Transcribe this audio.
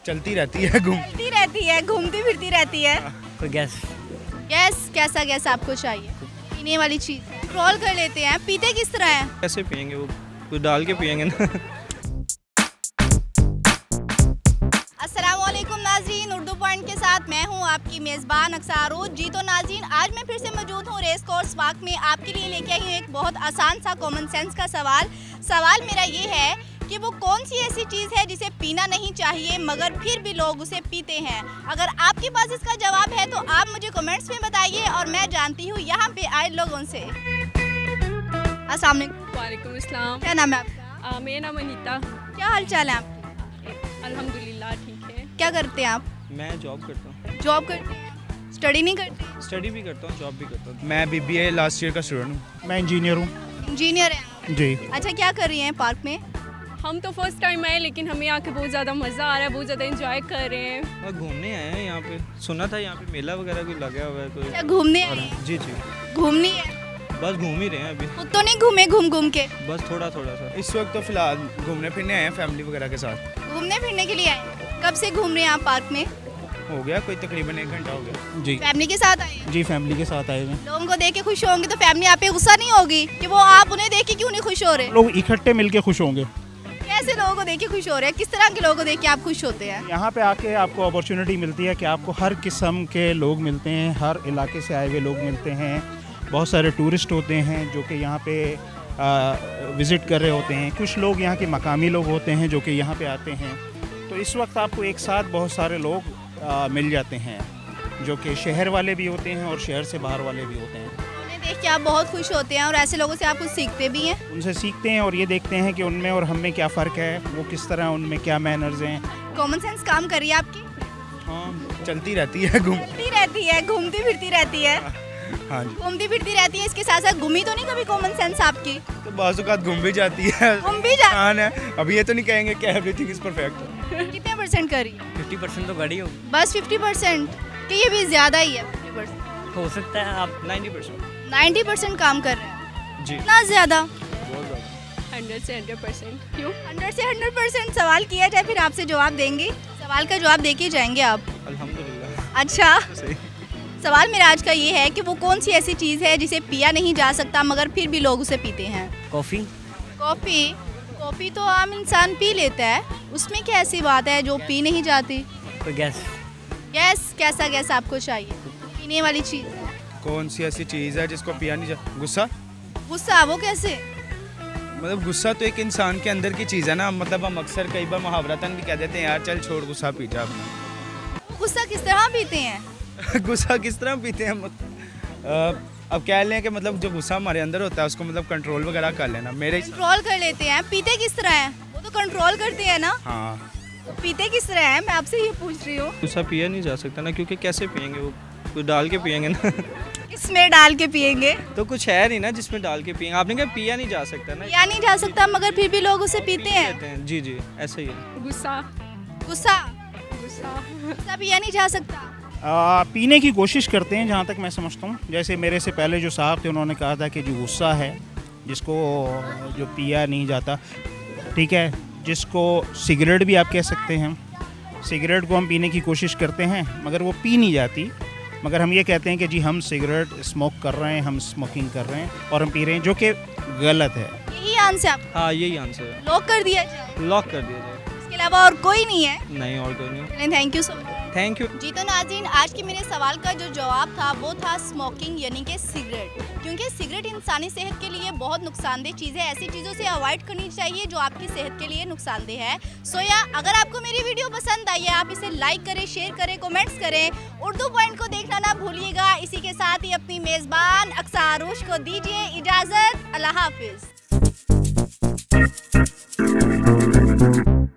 चलती रहती है, घूमती फिरती रहती है। कोई गैस कैसा गैस आपको चाहिए? पीने वाली चीज रोल कर लेते हैं। पीते किस तरह है? कैसे पियेंगे वो? कुछ डाल के पियेंगे ना। अस्सलामुअलैकुम नाज़रीन, उर्दू पॉइंट के साथ मैं हूं आपकी मेज़बान अक्सारो जी। तो नाज़रीन, आज मैं फिर से मौजूद हूं रेस कोर्स पार्क में। आपके लिए लेके आई हूं एक बहुत आसान सा कॉमन सेंस का सवाल मेरा ये है कि वो कौन सी ऐसी चीज़ है जिसे पीना नहीं चाहिए मगर फिर भी लोग उसे पीते हैं। अगर आपके पास इसका जवाब है तो आप मुझे कमेंट्स में बताइए और मैं जानती हूँ यहाँ पे आए लोगों से। अस्सलाम वालेकुम अस्सलाम। क्या नाम है आपका? मेरा नाम अनीता। क्या हाल चाल है आपके? अल्हम्दुलिल्लाह ठीक है। क्या करते हैं आप? मैं जॉब करता हूँ। जॉब करते हैं, स्टडी नहीं करते? स्टडी भी करता हूँ, जॉब भी करता हूँ। मैं BBA लास्ट ईयर का स्टूडेंट हूँ। मैं इंजीनियर हूँ। इंजीनियर हैं जी। अच्छा, क्या कर रही हैं पार्क में? हम तो फर्स्ट टाइम आए लेकिन हमें आके बहुत ज़्यादा मज़ा आ रहा है, बहुत ज़्यादा एंजॉय कर रहे हैं। और घूमने आए हैं यहाँ पे। सुना था यहाँ पे मेला वगैरह भी लगा हुआ है कोई। क्या घूमने आए हैं? जी। घूमनी है? बस घूम ही रहे हैं अभी। खुद तो नहीं घूमे घूम के? बस थोड़ा सा। इस वक्त तो फिलहाल घूमने फिरने आए हैं फैमिली वगैरह के साथ। घूमने फिरने के लिए आए हैं? कब से घूम रहे हैं आप पार्क में? हो गया कोई तकरीबन 1 घंटा हो गया। जी फैमिली के साथ आए हैं? जी, फैमिली के साथ आए हुए हैं। लोगों को देख के खुश होंगे तो फैमिली आप पे गुस्सा नहीं होगी कि वो आप उन्हें देख के क्यों नहीं खुश हो रहे? लोग इकट्ठे मिलके खुश होंगे। कैसे लोगों को देख के खुश हो रहे हैं? किस तरह के लोगों को देख के आप खुश होते हैं? यहाँ पे आके आपको अपॉर्चुनिटी मिलती है कि आपको हर किस्म के लोग मिलते हैं, हर इलाके से आए हुए लोग मिलते हैं। बहुत सारे टूरिस्ट होते हैं जो कि यहाँ पे विज़िट कर रहे होते हैं। कुछ लोग यहाँ के मकामी लोग होते हैं जो कि यहाँ पे आते हैं। तो इस वक्त आपको एक साथ बहुत सारे लोग मिल जाते हैं जो कि शहर वाले भी होते हैं और शहर से बाहर वाले भी होते हैं। उन्हें देख के आप बहुत खुश होते हैं और ऐसे लोगों से आप कुछ सीखते भी हैं? उनसे सीखते हैं और ये देखते हैं कि उनमें और हम में क्या फ़र्क है, वो किस तरह, उनमें क्या मैनर्स हैं। कॉमन सेंस काम कर रही है आपकी? हाँ, चलती रहती है, घूमती फिरती रहती है। हाँ जी। घूमती फिरती रहती है, इसके साथ साथ घूमी तो नहीं कभी कॉमन सेंस आपकी? तो बाज़-औक़ात घूम भी जाती है। हाँ ना, अभी ये तो नहीं कहेंगे कि एवरीथिंग इज़ परफेक्ट। कितने % करी? 50% तो गाड़ी होगी। बस 50%? कि ये भी ज़्यादा ही है 50%? हो सकता है आप 90%। 90% काम कर रहे हैं? जी। इतना ज़्यादा? बहुत ज़्यादा। 100 से 100%। क्यों? 100 से 100% सवाल किया जाए फिर आपसे जवाब देंगे? सवाल का जवाब दे के जाएंगे आप? अल्हम्दुलिल्लाह। अच्छा, सही। सवाल मेरा आज का ये है कि वो कौन सी ऐसी चीज़ है जिसे पिया नहीं जा सकता मगर फिर भी लोग उसे पीते हैं? कॉफ़ी। कॉफ़ी तो आम इंसान पी लेता है, उसमें क्या ऐसी बात है जो पी नहीं जाती? कोई गैस कैसा गैस आपको चाहिए? पीने वाली चीज़? कौन सी ऐसी चीज़ है जिसको पिया नहीं जा? गुस्सा? वो कैसे? मतलब गुस्सा तो एक इंसान के अंदर की चीज़ है ना। मतलब हम अक्सर कई बार मुहावरतन भी कह देते हैं, यार चल छोड़ गुस्सा पी जा अपना। गुस्सा किस तरह पीते हैं? गुस्सा किस तरह पीते हैं? अब कह लें कि मतलब जो गुस्सा हमारे अंदर होता है उसको मतलब कंट्रोल वगैरह कर लेना। मेरे कंट्रोल कर लेते हैं। पीते किस तरह हैं? वो तो कंट्रोल करते हैं ना। हाँ, तो पीते किस तरह हैं? मैं आपसे ये पूछ रही हूँ। गुस्सा पिया नहीं जा सकता ना, क्योंकि कैसे पियेंगे वो? कुछ डाल के पियेंगे ना। इसमें डाल के पिएंगे? तो कुछ है नहीं ना जिसमें डाल के पियेंगे। आपने कहा पिया नहीं जा सकता ना। पिया नहीं जा सकता मगर फिर भी लोग उसे पीते हैं? जी, ऐसा ही है। गुस्सा। गुस्सा पिया नहीं जा सकता? पीने की कोशिश करते हैं जहाँ तक मैं समझता हूँ। जैसे मेरे से पहले जो साहब थे उन्होंने कहा था कि जो गुस्सा है जिसको जो पिया नहीं जाता, ठीक है, जिसको सिगरेट भी आप कह सकते हैं। सिगरेट को हम पीने की कोशिश करते हैं मगर वो पी नहीं जाती, मगर हम ये कहते हैं कि जी हम सिगरेट स्मोक कर रहे हैं, हम स्मोकिंग कर रहे हैं और हम पी रहे हैं, जो कि गलत है। यही आंसर आप हाँ, यही आंसर है। लॉक कर दिया जाए? लॉक कर दिया जाए। इसके अलावा और कोई नहीं है? नहीं, और कोई नहीं। Thank you so much. Thank you. जी तो नाज़रीन, आज के मेरे सवाल का जो जवाब था वो था स्मोकिंग यानी कि सिगरेट। क्योंकि सिगरेट इंसानी सेहत के लिए बहुत नुकसानदेह चीज़ है। ऐसी चीज़ों से अवॉइड करनी चाहिए जो आपकी सेहत के लिए नुकसानदेह है। अगर आपको मेरी वीडियो पसंद आई है आप इसे लाइक करें, शेयर करें, कमेंट्स करें। उर्दू पॉइंट को देखना ना भूलिएगा। इसी के साथ ही अपनी मेज़बान अक्सारुश को दीजिए इजाज़त। अल्लाह हाफिज़।